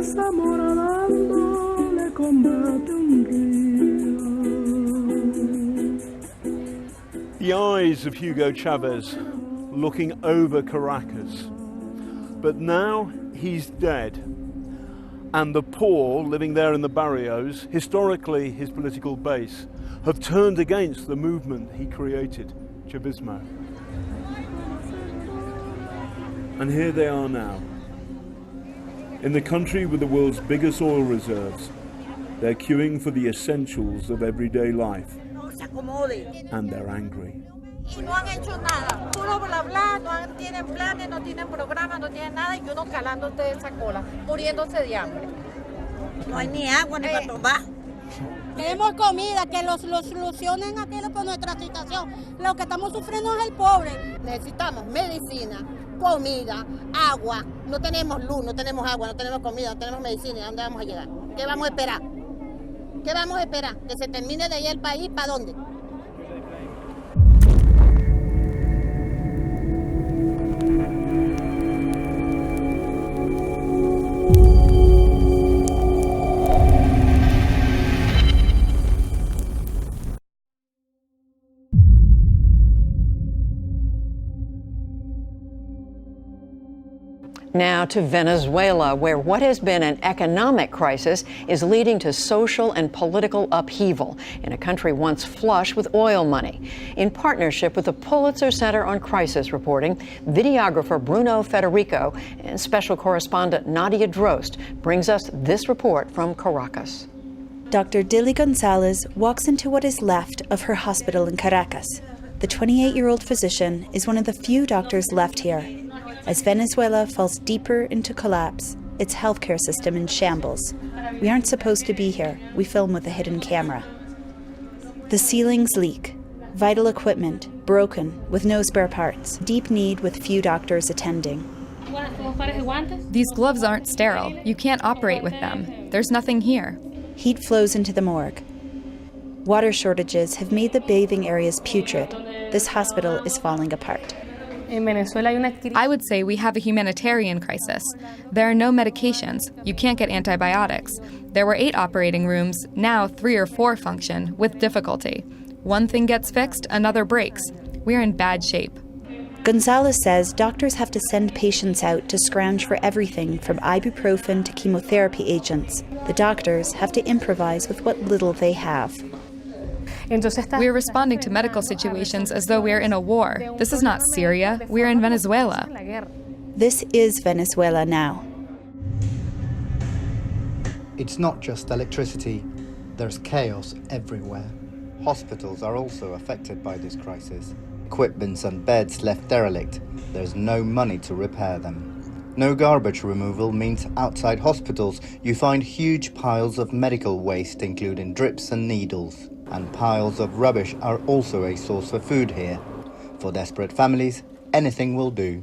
The eyes of Hugo Chavez looking over Caracas. But now he's dead. And the poor living there in the barrios, historically his political base, have turned against the movement he created, Chavismo. And here they are now. In the country with the world's biggest oil reserves, they're queuing for the essentials of everyday life. And they're angry. Y no han hecho nada, puro bla bla, no tienen planes, no tienen programas, no tienen nada, y uno calando de esa cola, muriéndose de hambre. No hay ni agua ni para tomar. Queremos comida, que lo solucionen aquello por nuestra situación. Lo que estamos sufriendo es el pobre. Necesitamos medicina, comida, agua. No tenemos luz, no tenemos agua, no tenemos comida, no tenemos medicina. ¿A dónde vamos a llegar? ¿Qué vamos a esperar? ¿Qué vamos a esperar? ¿Que se termine de ahí el país? ¿Para dónde? Now to Venezuela, where what has been an economic crisis is leading to social and political upheaval in a country once flush with oil money. In partnership with the Pulitzer Center on Crisis Reporting, videographer Bruno Federico and special correspondent Nadia Drost brings us this report from Caracas. Dr. Dilly Gonzalez walks into what is left of her hospital in Caracas. The 28-year-old physician is one of the few doctors left here. As Venezuela falls deeper into collapse, its healthcare system in shambles. We aren't supposed to be here. We film with a hidden camera. The ceilings leak. Vital equipment, broken, with no spare parts. Deep need with few doctors attending. These gloves aren't sterile. You can't operate with them. There's nothing here. Heat flows into the morgue. Water shortages have made the bathing areas putrid. This hospital is falling apart. I would say we have a humanitarian crisis. There are no medications. You can't get antibiotics. There were 8 operating rooms. Now 3 or 4 function, with difficulty. One thing gets fixed, another breaks. We're in bad shape. Gonzalez says doctors have to send patients out to scrounge for everything from ibuprofen to chemotherapy agents. The doctors have to improvise with what little they have. We're responding to medical situations as though we're in a war. This is not Syria. We're in Venezuela. This is Venezuela now. It's not just electricity. There's chaos everywhere. Hospitals are also affected by this crisis. Equipments and beds left derelict. There's no money to repair them. No garbage removal means outside hospitals you find huge piles of medical waste, including drips and needles. And piles of rubbish are also a source for food here. For desperate families, anything will do.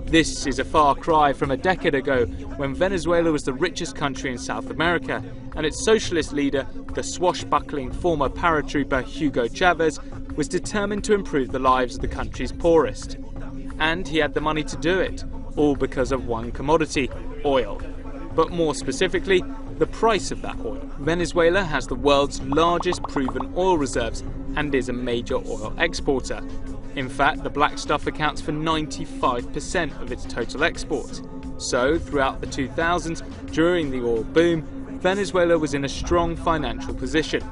This is a far cry from a decade ago when Venezuela was the richest country in South America and its socialist leader, the swashbuckling former paratrooper Hugo Chavez, was determined to improve the lives of the country's poorest. And he had the money to do it, all because of one commodity, oil. But more specifically, the price of that oil. Venezuela has the world's largest proven oil reserves and is a major oil exporter. In fact, the black stuff accounts for 95% of its total exports. So, throughout the 2000s, during the oil boom, Venezuela was in a strong financial position.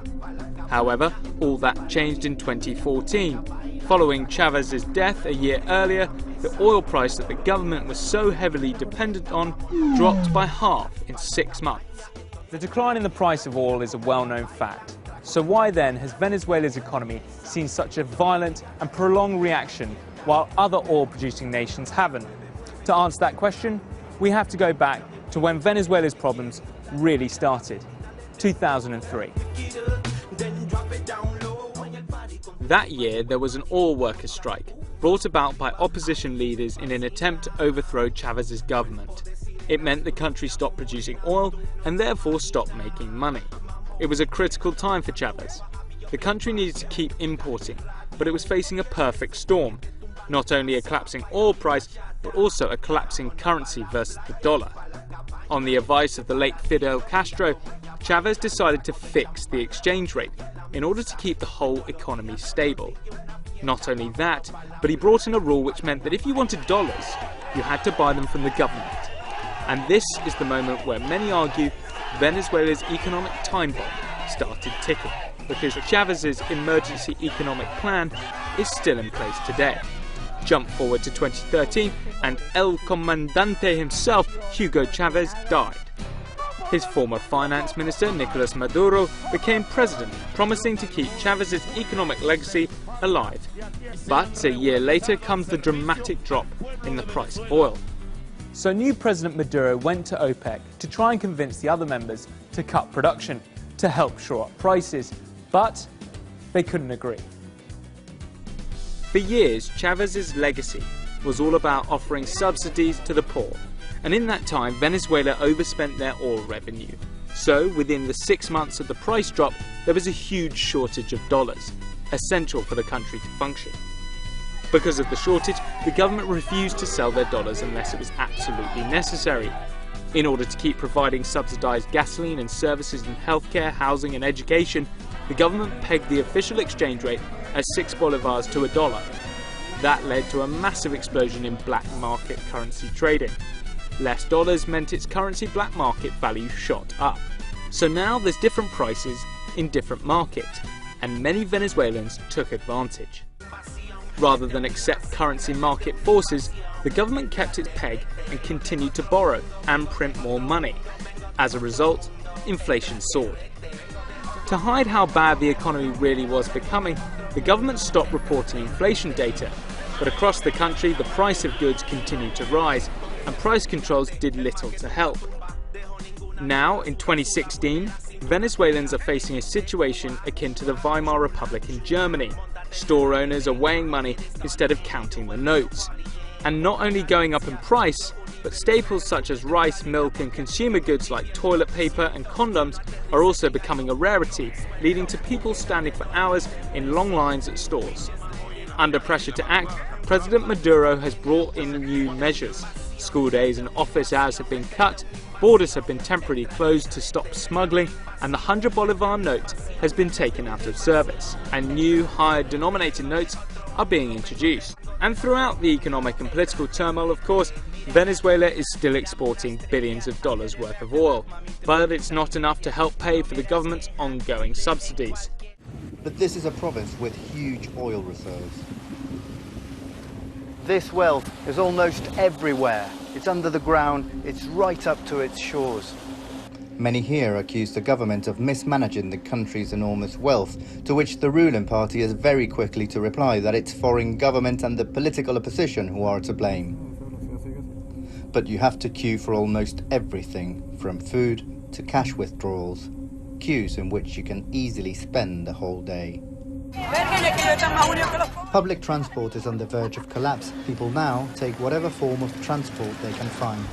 However, all that changed in 2014. Following Chavez's death a year earlier, the oil price that the government was so heavily dependent on dropped by half in 6 months. The decline in the price of oil is a well-known fact. So why then has Venezuela's economy seen such a violent and prolonged reaction while other oil-producing nations haven't? To answer that question, we have to go back to when Venezuela's problems really started, 2003. That year, there was an oil workers' strike, brought about by opposition leaders in an attempt to overthrow Chavez's government. It meant the country stopped producing oil and therefore stopped making money. It was a critical time for Chavez. The country needed to keep importing, but it was facing a perfect storm. Not only a collapsing oil price, but also a collapsing currency versus the dollar. On the advice of the late Fidel Castro, Chavez decided to fix the exchange rate in order to keep the whole economy stable. Not only that, but he brought in a rule which meant that if you wanted dollars, you had to buy them from the government. And this is the moment where many argue Venezuela's economic time bomb started ticking, because Chavez's emergency economic plan is still in place today. Jump forward to 2013 and El Comandante himself, Hugo Chavez, died. His former finance minister, Nicolas Maduro, became president, promising to keep Chavez's economic legacy alive. But a year later comes the dramatic drop in the price of oil. So new President Maduro went to OPEC to try and convince the other members to cut production, to help shore up prices, but they couldn't agree. For years, Chavez's legacy was all about offering subsidies to the poor, and in that time Venezuela overspent their oil revenue. So within the 6 months of the price drop, there was a huge shortage of dollars, essential for the country to function. Because of the shortage, the government refused to sell their dollars unless it was absolutely necessary. In order to keep providing subsidised gasoline and services in healthcare, housing and education, the government pegged the official exchange rate as 6 bolivars to $1. That led to a massive explosion in black market currency trading. Less dollars meant its currency black market value shot up. So now there's different prices in different markets, and many Venezuelans took advantage. Rather than accept currency market forces, the government kept its peg and continued to borrow and print more money. As a result, inflation soared. To hide how bad the economy really was becoming, the government stopped reporting inflation data, but across the country the price of goods continued to rise, and price controls did little to help. Now, in 2016, Venezuelans are facing a situation akin to the Weimar Republic in Germany. Store owners are weighing money instead of counting the notes. And not only going up in price, but staples such as rice, milk and consumer goods like toilet paper and condoms are also becoming a rarity, leading to people standing for hours in long lines at stores. Under pressure to act, President Maduro has brought in new measures. School days and office hours have been cut, borders have been temporarily closed to stop smuggling, and the 100 Bolivar note has been taken out of service, and new higher denominated notes are being introduced. And throughout the economic and political turmoil, of course, Venezuela is still exporting billions of dollars worth of oil, but it's not enough to help pay for the government's ongoing subsidies. But this is a province with huge oil reserves. This wealth is almost everywhere. It's under the ground, it's right up to its shores. Many here accuse the government of mismanaging the country's enormous wealth, to which the ruling party is very quickly to reply that it's foreign government and the political opposition who are to blame. But you have to queue for almost everything, from food to cash withdrawals, queues in which you can easily spend the whole day. Public transport is on the verge of collapse. People now take whatever form of transport they can find.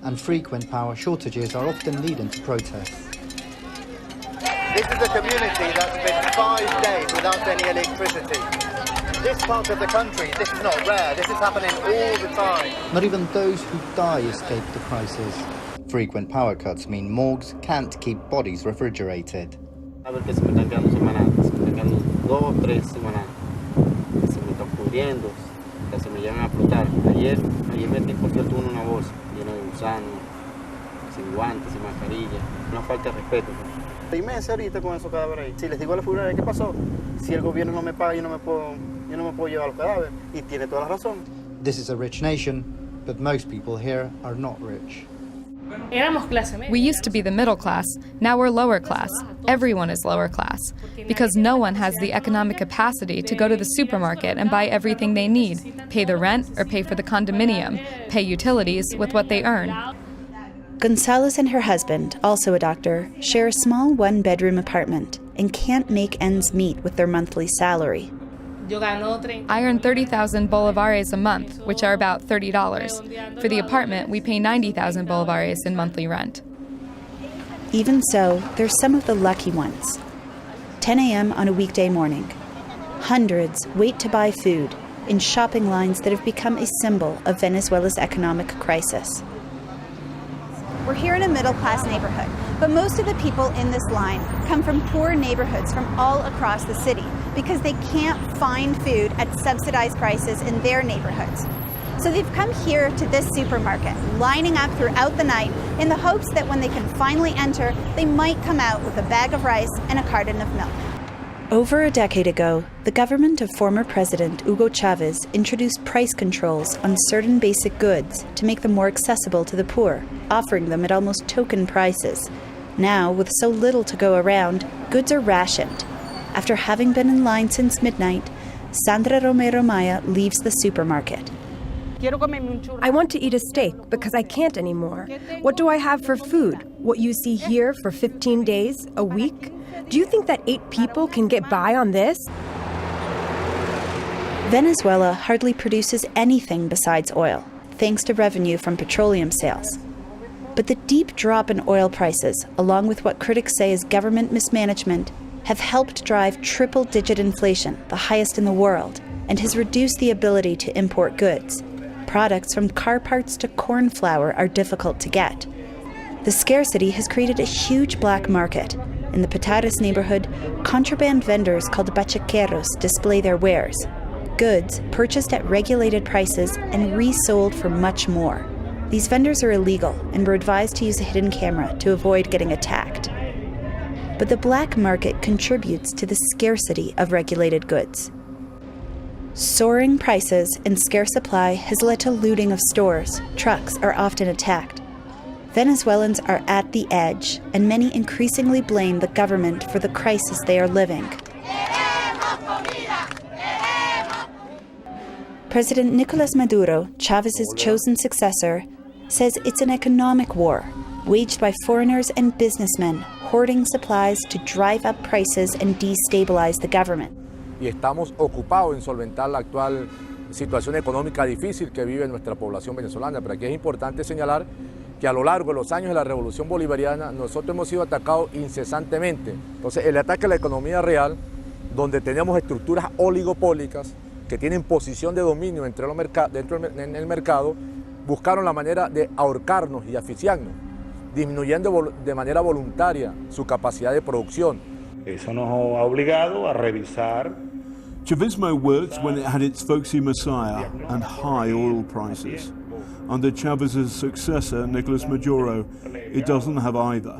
And frequent power shortages are often leading to protests. This is a community that's been 5 days without any electricity. This part of the country, this is not rare, this is happening all the time. Not even those who die escape the crisis. Frequent power cuts mean morgues can't keep bodies refrigerated. Inmensa ahorita con esos cadáveres ahí. Si les digo a la funeraria qué pasó, si el gobierno no me paga, yo no me puedo llevar los cadáveres. Y tiene toda la razón. This is a rich nation, but most people here are not rich. We used to be the middle class, now we're lower class. Everyone is lower class, because no one has the economic capacity to go to the supermarket and buy everything they need, pay the rent or pay for the condominium, pay utilities with what they earn. Gonzalez and her husband, also a doctor, share a small one-bedroom apartment and can't make ends meet with their monthly salary. I earn 30,000 bolivares a month, which are about $30. For the apartment, we pay 90,000 bolivares in monthly rent. Even so, there's some of the lucky ones. 10 a.m. on a weekday morning. Hundreds wait to buy food in shopping lines that have become a symbol of Venezuela's economic crisis. We're here in a middle-class neighborhood, but most of the people in this line come from poor neighborhoods from all across the city because they can't find food at subsidized prices in their neighborhoods. So they've come here to this supermarket, lining up throughout the night in the hopes that when they can finally enter, they might come out with a bag of rice and a carton of milk. Over a decade ago, the government of former President Hugo Chavez introduced price controls on certain basic goods to make them more accessible to the poor, offering them at almost token prices. Now, with so little to go around, goods are rationed. After having been in line since midnight, Sandra Romero Maya leaves the supermarket. I want to eat a steak because I can't anymore. What do I have for food? What you see here for 15 days, a week? Do you think that 8 people can get by on this? Venezuela hardly produces anything besides oil, thanks to revenue from petroleum sales. But the deep drop in oil prices, along with what critics say is government mismanagement, have helped drive triple-digit inflation, the highest in the world, and has reduced the ability to import goods. Products from car parts to corn flour are difficult to get. The scarcity has created a huge black market. In the Patares neighborhood, contraband vendors called bachaqueros display their wares, goods purchased at regulated prices and resold for much more. These vendors are illegal and were advised to use a hidden camera to avoid getting attacked. But the black market contributes to the scarcity of regulated goods. Soaring prices and scarce supply has led to looting of stores. Trucks are often attacked. Venezuelans are at the edge, and many increasingly blame the government for the crisis they are living. President Nicolas Maduro, Chavez's chosen successor, says it's an economic war, waged by foreigners and businessmen hoarding supplies to drive up prices and destabilize the government. Y estamos ocupados en solventar la actual situación económica difícil que vive nuestra población venezolana. Pero aquí es importante señalar que a lo largo de los años de la Revolución Bolivariana nosotros hemos sido atacados incesantemente. Entonces el ataque a la economía real, donde tenemos estructuras oligopólicas que tienen posición de dominio en el mercado, buscaron la manera de ahorcarnos y asfixiarnos, disminuyendo de manera voluntaria su capacidad de producción. Eso nos ha obligado a revisar. Chavismo worked when it had its folksy messiah and high oil prices. Under Chavez's successor, Nicolas Maduro, it doesn't have either.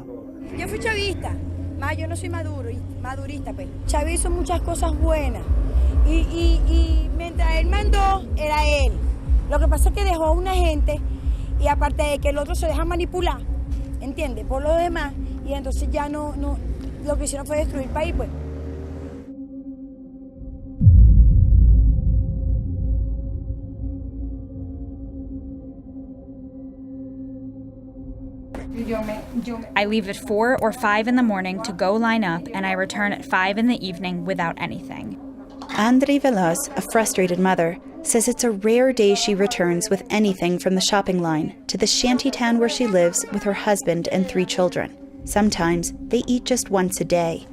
Yo fui chavista, yo no soy madurista, pues. Chávez hizo muchas cosas buenas y mientras él mandó, era él. Lo que pasa es que dejó a una gente y aparte de que el otro se deja manipular, ¿entiendes? Por lo demás, y entonces ya no, lo que hicieron fue destruir el país, pues. I leave at 4 or 5 in the morning to go line up, and I return at 5 in the evening without anything. Andre Veloz, a frustrated mother, says it's a rare day she returns with anything from the shopping line to the shanty town where she lives with her husband and 3 children. Sometimes they eat just once a day.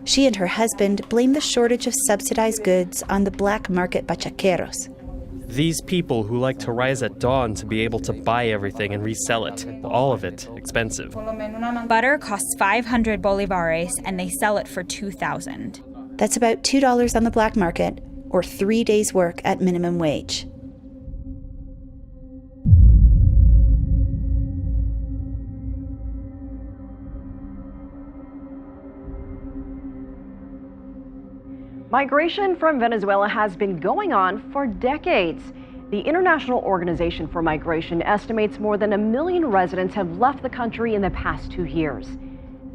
She and her husband blame the shortage of subsidized goods on the black market bachaqueros. These people who like to rise at dawn to be able to buy everything and resell it, all of it expensive. Butter costs 500 bolivares and they sell it for 2,000. That's about $2 on the black market, or 3 days' work at minimum wage. Migration from Venezuela has been going on for decades. The International Organization for Migration estimates more than 1 million residents have left the country in the past 2 years.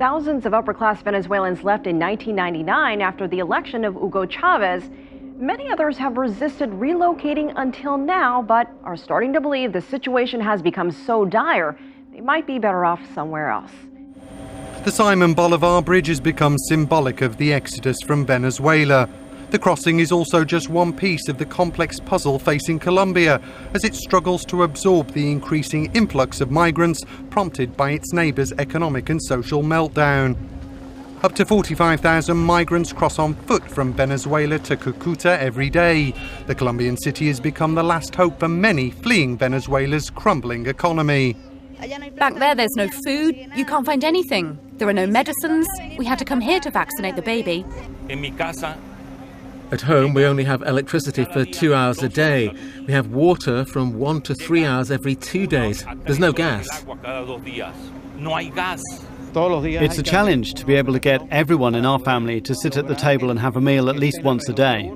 Thousands of upper-class Venezuelans left in 1999 after the election of Hugo Chavez. Many others have resisted relocating until now, but are starting to believe the situation has become so dire, they might be better off somewhere else. The Simon Bolivar Bridge has become symbolic of the exodus from Venezuela. The crossing is also just one piece of the complex puzzle facing Colombia as it struggles to absorb the increasing influx of migrants prompted by its neighbour's economic and social meltdown. Up to 45,000 migrants cross on foot from Venezuela to Cúcuta every day. The Colombian city has become the last hope for many fleeing Venezuela's crumbling economy. Back there's no food. You can't find anything. There are no medicines. We had to come here to vaccinate the baby. At home, we only have electricity for 2 hours a day. We have water from 1 to 3 hours every 2 days. There's no gas. It's a challenge to be able to get everyone in our family to sit at the table and have a meal at least once a day.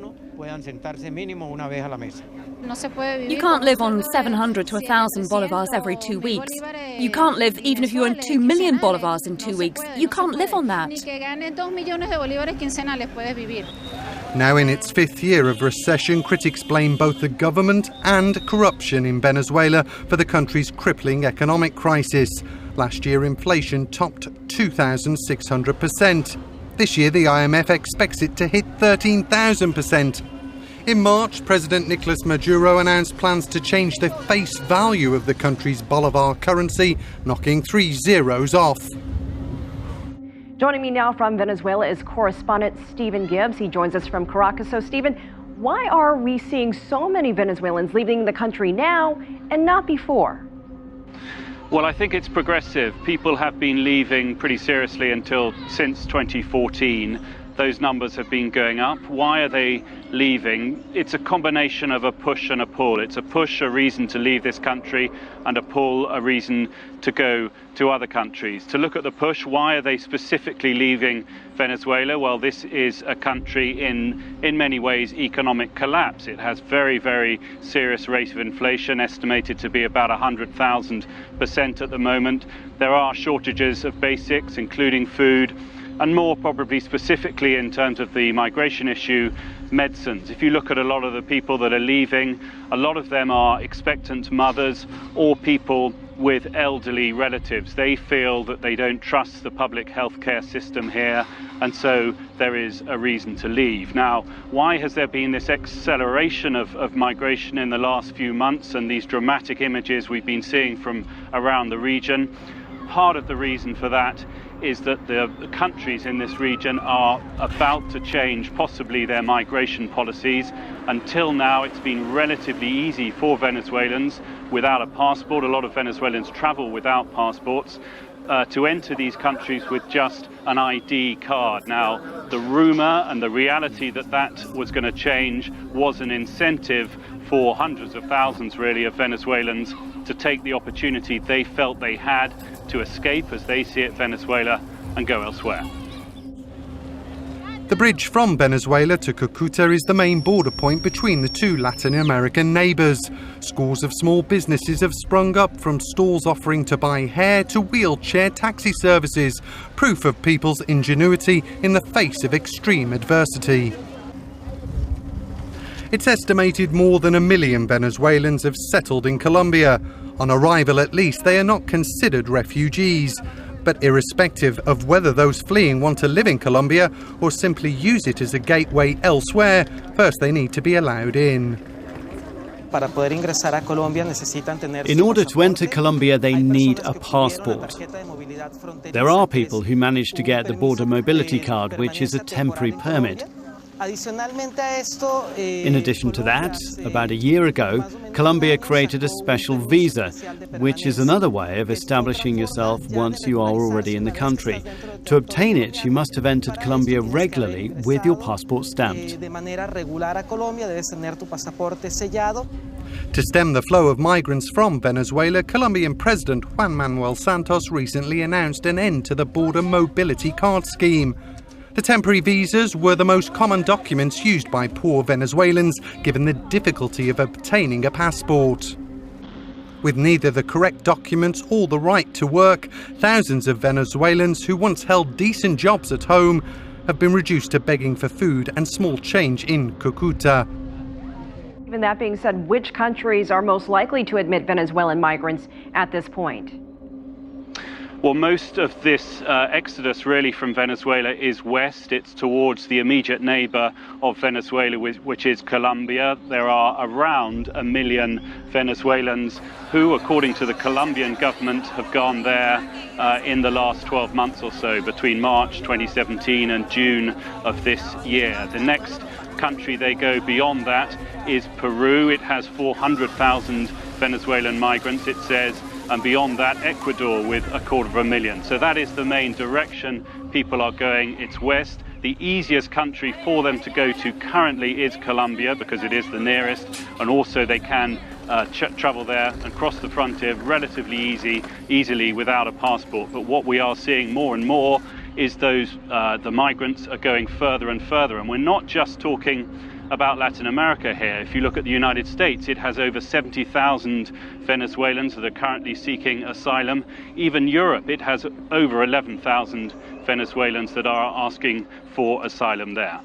You can't live on 700 to 1,000 bolivars every 2 weeks. You can't live even if you earn 2 million bolivars in 2 weeks. You can't live on that. Now in its fifth year of recession, critics blame both the government and corruption in Venezuela for the country's crippling economic crisis. Last year, inflation topped 2,600%. This year, the IMF expects it to hit 13,000%. In March, President Nicolas Maduro announced plans to change the face value of the country's bolivar currency, knocking 3 zeros off. Joining me now from Venezuela is correspondent Stephen Gibbs. He joins us from Caracas. So, Stephen, why are we seeing so many Venezuelans leaving the country now and not before? Well, I think it's progressive. People have been leaving pretty seriously since 2014. Those numbers have been going up. Why are they leaving? It's a combination of a push and a pull. It's a push, a reason to leave this country, and a pull, a reason to go to other countries. To look at the push, why are they specifically leaving Venezuela? Well, this is a country in many ways economic collapse. It has very, very serious rate of inflation, estimated to be about 100,000% at the moment. There are shortages of basics, including food, and more probably specifically in terms of the migration issue, medicines. If you look at a lot of the people that are leaving, a lot of them are expectant mothers or people with elderly relatives. They feel that they don't trust the public healthcare system here, and so there is a reason to leave. Now, why has there been this acceleration of migration in the last few months and these dramatic images we've been seeing from around the region? Part of the reason for that is that the countries in this region are about to change possibly their migration policies. Until now, it's been relatively easy for Venezuelans without a passport. A lot of Venezuelans travel without passports to enter these countries with just an ID card. Now, the rumor and the reality that was going to change was an incentive for hundreds of thousands, really, of Venezuelans to take the opportunity they felt they had to escape, as they see it, Venezuela and go elsewhere. The bridge from Venezuela to Cúcuta is the main border point between the two Latin American neighbours. Scores of small businesses have sprung up, from stalls offering to buy hair to wheelchair taxi services, proof of people's ingenuity in the face of extreme adversity. It's estimated more than 1 million Venezuelans have settled in Colombia. On arrival, at least, they are not considered refugees. But irrespective of whether those fleeing want to live in Colombia or simply use it as a gateway elsewhere, first they need to be allowed in. In order to enter Colombia, they need a passport. There are people who manage to get the border mobility card, which is a temporary permit. In addition to that, about a year ago, Colombia created a special visa, which is another way of establishing yourself once you are already in the country. To obtain it, you must have entered Colombia regularly with your passport stamped. To stem the flow of migrants from Venezuela, Colombian President Juan Manuel Santos recently announced an end to the border mobility card scheme. The temporary visas were the most common documents used by poor Venezuelans, given the difficulty of obtaining a passport. With neither the correct documents or the right to work, thousands of Venezuelans who once held decent jobs at home have been reduced to begging for food and small change in Cúcuta. Even that being said, which countries are most likely to admit Venezuelan migrants at this point? Well, most of this exodus really from Venezuela is west. It's towards the immediate neighbor of Venezuela, which is Colombia. There are around 1 million Venezuelans who, according to the Colombian government, have gone there in the last 12 months or so, between March 2017 and June of this year. The next country they go beyond that is Peru. It has 400,000 Venezuelan migrants, it says, and beyond that, Ecuador with 250,000. So that is the main direction people are going. It's west. The easiest country for them to go to currently is Colombia, because it is the nearest, and also they can travel there and cross the frontier relatively easily without a passport. But what we are seeing more and more is the migrants are going further and further, and we're not just talking about Latin America here. If you look at the United States, it has over 70,000 Venezuelans that are currently seeking asylum. Even Europe, it has over 11,000 Venezuelans that are asking for asylum there.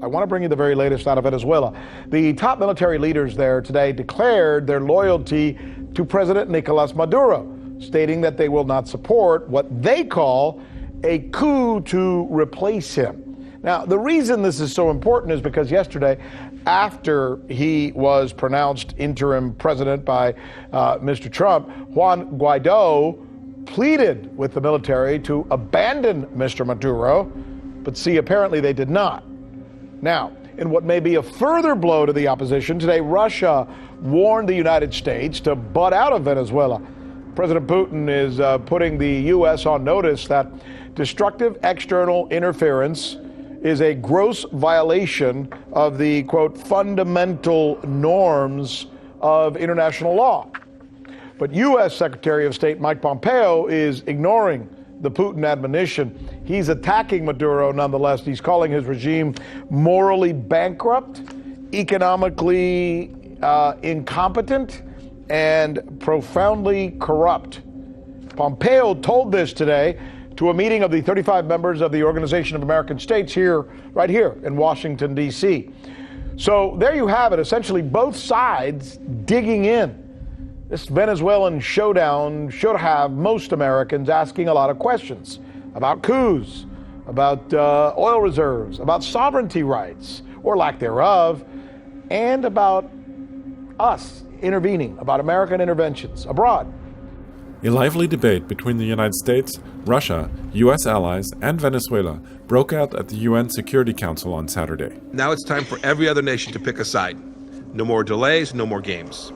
I want to bring you the very latest out of Venezuela. The top military leaders there today declared their loyalty to President Nicolas Maduro, stating that they will not support what they call a coup to replace him. Now, the reason this is so important is because yesterday, after he was pronounced interim president by Mr. Trump, Juan Guaido pleaded with the military to abandon Mr. Maduro, but see, apparently they did not. Now, in what may be a further blow to the opposition, today Russia warned the United States to butt out of Venezuela. President Putin is putting the U.S. on notice that destructive external interference is a gross violation of the, quote, fundamental norms of international law. But U.S. Secretary of State Mike Pompeo is ignoring the Putin admonition. He's attacking Maduro nonetheless. He's calling his regime morally bankrupt, economically incompetent, and profoundly corrupt. Pompeo told this today to a meeting of the 35 members of the Organization of American States right here in Washington, D.C. So there you have it, essentially both sides digging in. This Venezuelan showdown should have most Americans asking a lot of questions about coups, about oil reserves, about sovereignty rights, or lack thereof, and about us intervening, about American interventions abroad. A lively debate between the United States, Russia, U.S. allies, and Venezuela broke out at the UN Security Council on Saturday. Now it's time for every other nation to pick a side. No more delays, no more games.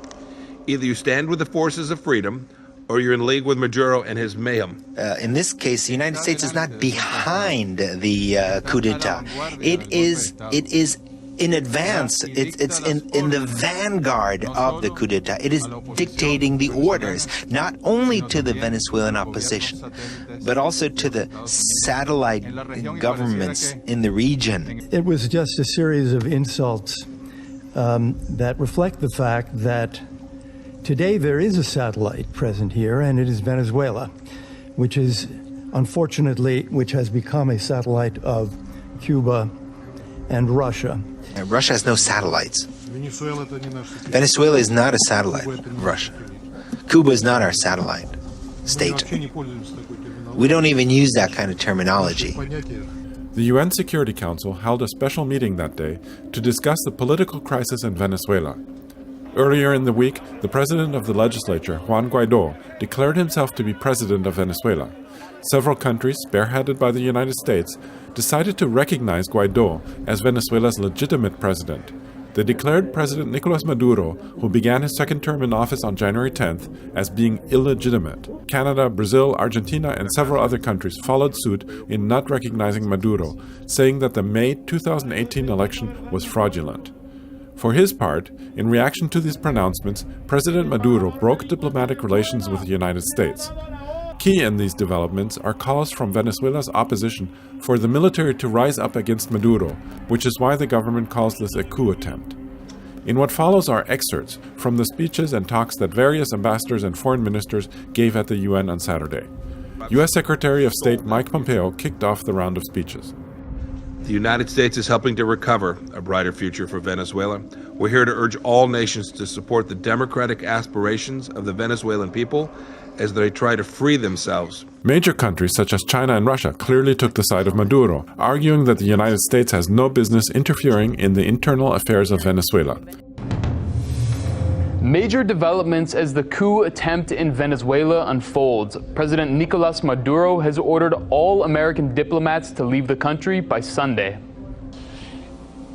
Either you stand with the forces of freedom, or you're in league with Maduro and his mayhem. In this case, the United States is not behind the coup d'etat. It is in advance. It's in the vanguard of the coup d'etat. It is dictating the orders, not only to the Venezuelan opposition, but also to the satellite governments in the region. It was just a series of insults that reflect the fact that today there is a satellite present here, and it is Venezuela, which has become a satellite of Cuba and Russia. Russia has no satellites. Venezuela is not a satellite of Russia. Cuba is not our satellite state. We don't even use that kind of terminology. The UN Security Council held a special meeting that day to discuss the political crisis in Venezuela. Earlier in the week, the president of the legislature, Juan Guaido, declared himself to be president of Venezuela. Several countries, spearheaded by the United States, decided to recognize Guaido as Venezuela's legitimate president. They declared President Nicolas Maduro, who began his second term in office on January 10th, as being illegitimate. Canada, Brazil, Argentina, and several other countries followed suit in not recognizing Maduro, saying that the May 2018 election was fraudulent. For his part, in reaction to these pronouncements, President Maduro broke diplomatic relations with the United States. Key in these developments are calls from Venezuela's opposition for the military to rise up against Maduro, which is why the government calls this a coup attempt. In what follows are excerpts from the speeches and talks that various ambassadors and foreign ministers gave at the UN on Saturday. U.S. Secretary of State Mike Pompeo kicked off the round of speeches. The United States is helping to recover a brighter future for Venezuela. We're here to urge all nations to support the democratic aspirations of the Venezuelan people as they try to free themselves. Major countries such as China and Russia clearly took the side of Maduro, arguing that the United States has no business interfering in the internal affairs of Venezuela. Major developments as the coup attempt in Venezuela unfolds. President Nicolas Maduro has ordered all American diplomats to leave the country by Sunday.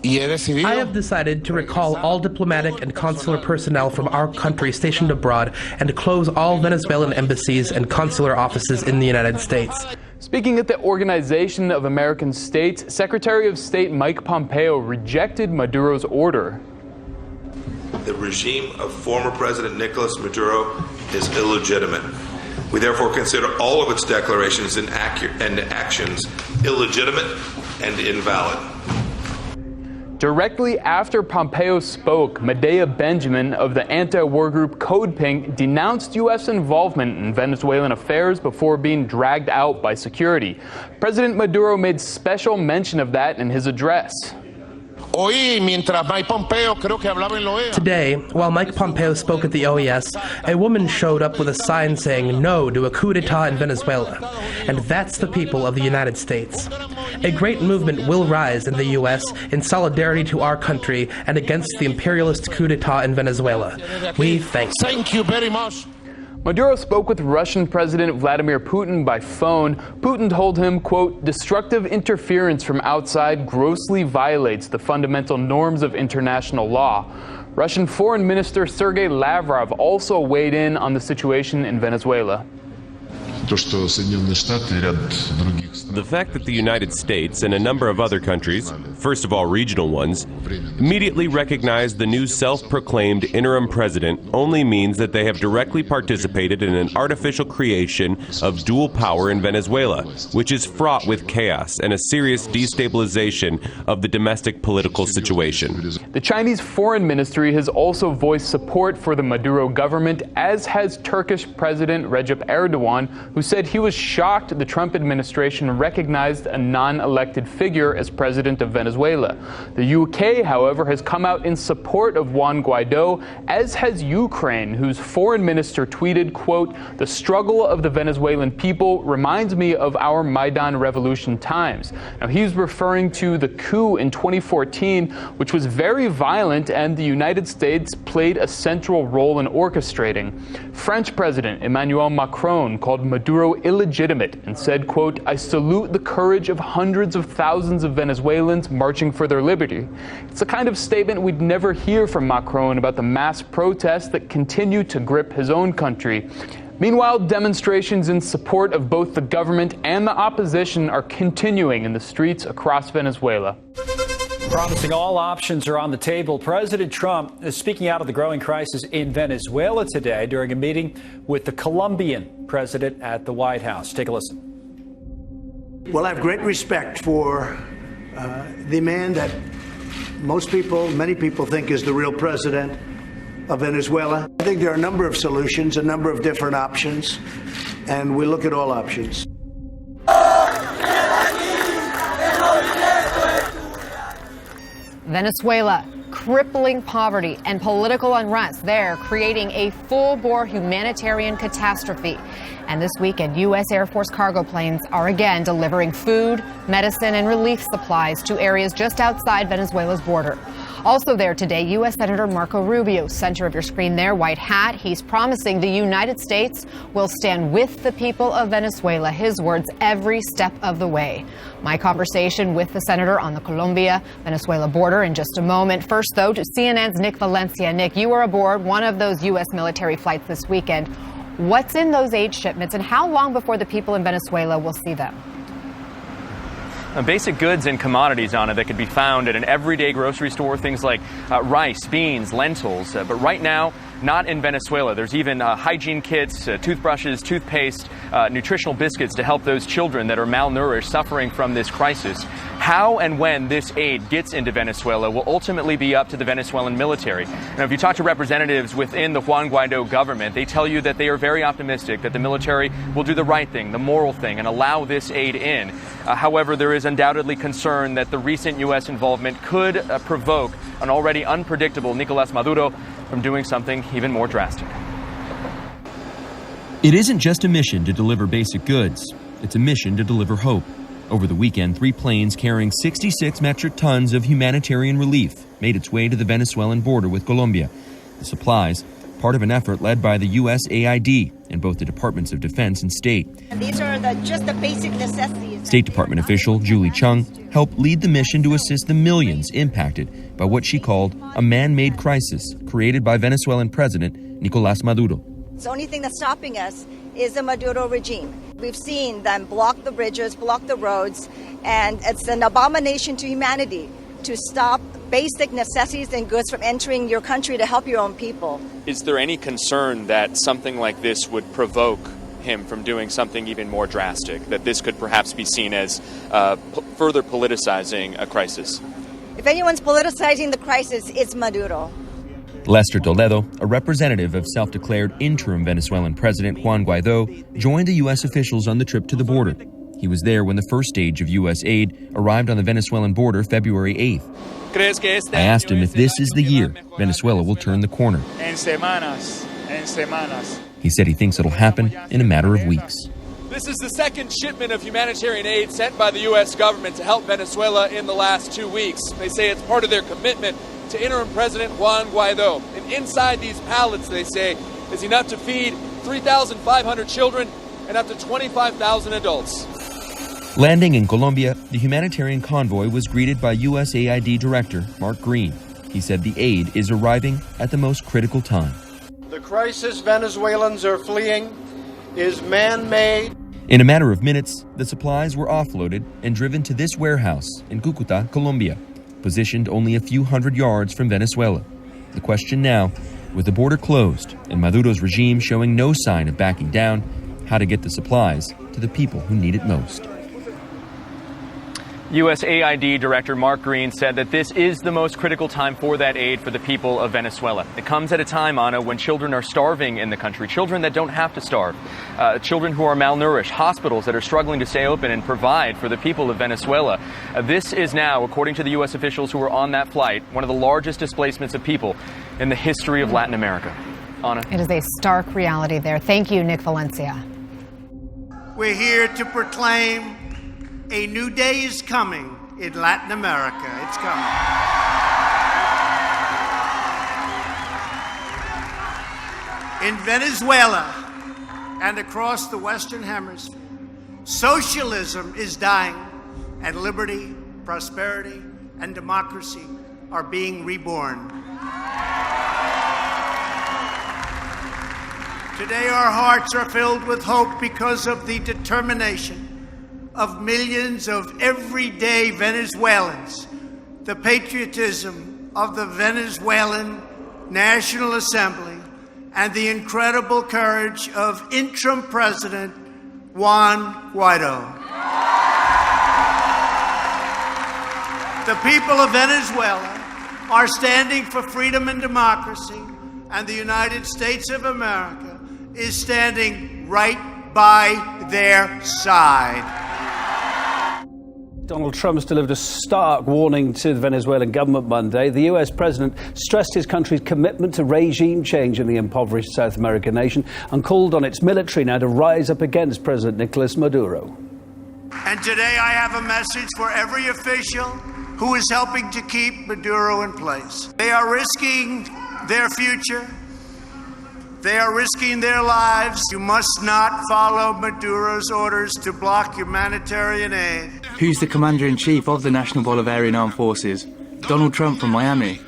I have decided to recall all diplomatic and consular personnel from our country stationed abroad and to close all Venezuelan embassies and consular offices in the United States. Speaking at the Organization of American States, Secretary of State Mike Pompeo rejected Maduro's order. The regime of former President Nicolas Maduro is illegitimate. We therefore consider all of its declarations and actions illegitimate and invalid. Directly after Pompeo spoke, Medea Benjamin of the anti-war group Code Pink denounced U.S. involvement in Venezuelan affairs before being dragged out by security. President Maduro made special mention of that in his address. Today, while Mike Pompeo spoke at the OES, a woman showed up with a sign saying no to a coup d'etat in Venezuela. And that's the people of the United States. A great movement will rise in the U.S. in solidarity to our country and against the imperialist coup d'etat in Venezuela. We thank you. Thank you very much. Maduro spoke with Russian President Vladimir Putin by phone. Putin told him, quote, "Destructive interference from outside grossly violates the fundamental norms of international law." Russian Foreign Minister Sergei Lavrov also weighed in on the situation in Venezuela. The fact that the United States and a number of other countries, first of all regional ones, immediately recognize the new self-proclaimed interim president only means that they have directly participated in an artificial creation of dual power in Venezuela, which is fraught with chaos and a serious destabilization of the domestic political situation. The Chinese Foreign Ministry has also voiced support for the Maduro government, as has Turkish President Recep Erdogan, who said he was shocked the Trump administration recognized a non-elected figure as president of Venezuela. The UK, however, has come out in support of Juan Guaido, as has Ukraine, whose foreign minister tweeted, quote, "The struggle of the Venezuelan people reminds me of our Maidan revolution times." Now, he's referring to the coup in 2014, which was very violent, and the United States played a central role in orchestrating. French President Emmanuel Macron called Maduro illegitimate and said, quote, "I salute the courage of hundreds of thousands of Venezuelans marching for their liberty." It's the kind of statement we'd never hear from Macron about the mass protests that continue to grip his own country. Meanwhile, demonstrations in support of both the government and the opposition are continuing in the streets across Venezuela. Promising all options are on the table, President Trump is speaking out of the growing crisis in Venezuela today during a meeting with the Colombian president at the White House. Take a listen. Well, I have great respect for the man that many people think is the real president of Venezuela. I think there are a number of solutions, a number of different options, and we look at all options. Venezuela, crippling poverty and political unrest there, creating a full-bore humanitarian catastrophe. And this weekend, U.S. Air Force cargo planes are again delivering food, medicine, and relief supplies to areas just outside Venezuela's border. Also there today, U.S. Senator Marco Rubio, center of your screen there, white hat. He's promising the United States will stand with the people of Venezuela, his words, every step of the way. My conversation with the senator on the Colombia-Venezuela border in just a moment. First, though, to CNN's Nick Valencia. Nick, you were aboard one of those U.S. military flights this weekend. What's in those aid shipments, and how long before the people in Venezuela will see them? Basic goods and commodities on it that could be found at an everyday grocery store, things like rice, beans, lentils. But right now, not in Venezuela. There's even hygiene kits, toothbrushes, toothpaste, nutritional biscuits to help those children that are malnourished, suffering from this crisis. How and when this aid gets into Venezuela will ultimately be up to the Venezuelan military. Now, if you talk to representatives within the Juan Guaido government, they tell you that they are very optimistic that the military will do the right thing, the moral thing, and allow this aid in. However, there is undoubtedly concern that the recent U.S. involvement could provoke an already unpredictable Nicolás Maduro from doing something even more drastic. It isn't just a mission to deliver basic goods. It's a mission to deliver hope. Over the weekend, 3 planes carrying 66 metric tons of humanitarian relief made its way to the Venezuelan border with Colombia. The supplies, part of an effort led by the USAID and both the Departments of Defense and State. These are just the basic necessities. State Department official Julie Chung helped lead the mission to assist the millions impacted by what she called a man-made crisis created by Venezuelan President Nicolás Maduro. The only thing that's stopping us is the Maduro regime. We've seen them block the bridges, block the roads, and it's an abomination to humanity to stop basic necessities and goods from entering your country to help your own people. Is there any concern that something like this would provoke him from doing something even more drastic, that this could perhaps be seen as further politicizing a crisis? If anyone's politicizing the crisis, it's Maduro. Lester Toledo, a representative of self-declared interim Venezuelan President Juan Guaidó, joined the U.S. officials on the trip to the border. He was there when the first stage of U.S. aid arrived on the Venezuelan border February 8th. I asked him if this is the year Venezuela will turn the corner. He said he thinks it'll happen in a matter of weeks. This is the second shipment of humanitarian aid sent by the U.S. government to help Venezuela in the last 2 weeks. They say it's part of their commitment to interim President Juan Guaidó. And inside these pallets, they say, is enough to feed 3,500 children and up to 25,000 adults. Landing in Colombia, the humanitarian convoy was greeted by USAID Director Mark Green. He said the aid is arriving at the most critical time. The crisis Venezuelans are fleeing is man-made. In a matter of minutes, the supplies were offloaded and driven to this warehouse in Cúcuta, Colombia, positioned only a few hundred yards from Venezuela. The question now, with the border closed and Maduro's regime showing no sign of backing down, how to get the supplies to the people who need it most. USAID Director Mark Green said that this is the most critical time for that aid for the people of Venezuela. It comes at a time, Anna, when children are starving in the country, children that don't have to starve, children who are malnourished, hospitals that are struggling to stay open and provide for the people of Venezuela. This is now, according to the U.S. officials who were on that flight, one of the largest displacements of people in the history of Latin America. Anna? It is a stark reality there. Thank you, Nick Valencia. We're here to proclaim a new day is coming in Latin America. It's coming. In Venezuela and across the Western Hemisphere, socialism is dying, and liberty, prosperity, and democracy are being reborn. Today, our hearts are filled with hope because of the determination of millions of everyday Venezuelans, the patriotism of the Venezuelan National Assembly, and the incredible courage of interim President Juan Guaidó. The people of Venezuela are standing for freedom and democracy, and the United States of America is standing right by their side. Donald Trump has delivered a stark warning to the Venezuelan government Monday. The US president stressed his country's commitment to regime change in the impoverished South American nation and called on its military now to rise up against President Nicolás Maduro. And today I have a message for every official who is helping to keep Maduro in place. They are risking their future. They are risking their lives. You must not follow Maduro's orders to block humanitarian aid. Who's the Commander-in-Chief of the National Bolivarian Armed Forces? Donald Trump from Miami.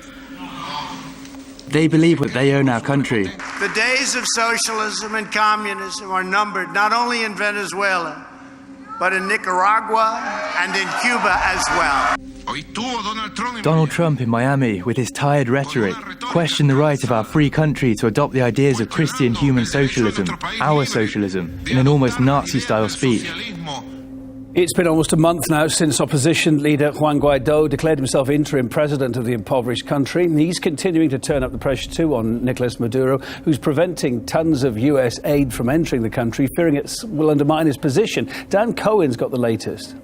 They believe that they own our country. The days of socialism and communism are numbered not only in Venezuela, but in Nicaragua and in Cuba as well. Donald Trump in Miami, with his tired rhetoric, questioned the right of our free country to adopt the ideas of Christian human socialism, our socialism, in an almost Nazi-style speech. It's been almost a month now since opposition leader Juan Guaidó declared himself interim president of the impoverished country. He's continuing to turn up the pressure too on Nicolás Maduro, who's preventing tons of US aid from entering the country, fearing it will undermine his position. Dan Cohen's got the latest.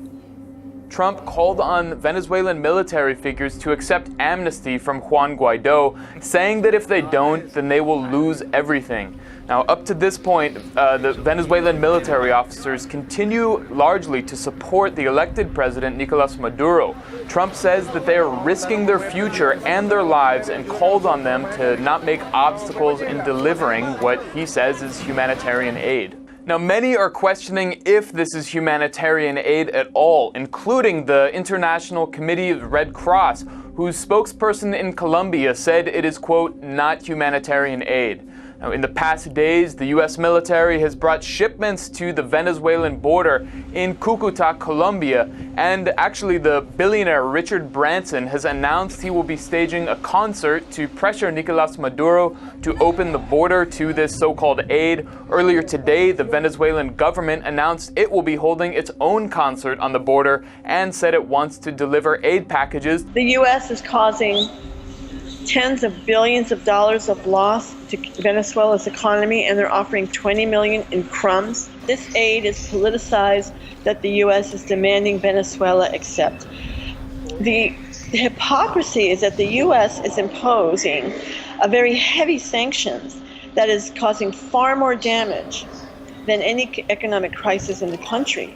Trump called on Venezuelan military figures to accept amnesty from Juan Guaido, saying that if they don't, then they will lose everything. Now, up to this point, the Venezuelan military officers continue largely to support the elected president, Nicolas Maduro. Trump says that they are risking their future and their lives and calls on them to not make obstacles in delivering what he says is humanitarian aid. Now, many are questioning if this is humanitarian aid at all, including the International Committee of the Red Cross, whose spokesperson in Colombia said it is, quote, not humanitarian aid. Now, in the past days, the U.S. military has brought shipments to the Venezuelan border in Cúcuta, Colombia, and actually the billionaire Richard Branson has announced he will be staging a concert to pressure Nicolas Maduro to open the border to this so-called aid. Earlier today, the Venezuelan government announced it will be holding its own concert on the border and said it wants to deliver aid packages. The U.S. is causing tens of billions of dollars of loss to Venezuela's economy, and they're offering $20 million in crumbs. This aid is politicized that the U.S. is demanding Venezuela accept. The hypocrisy is that the U.S. is imposing a very heavy sanctions that is causing far more damage than any economic crisis in the country.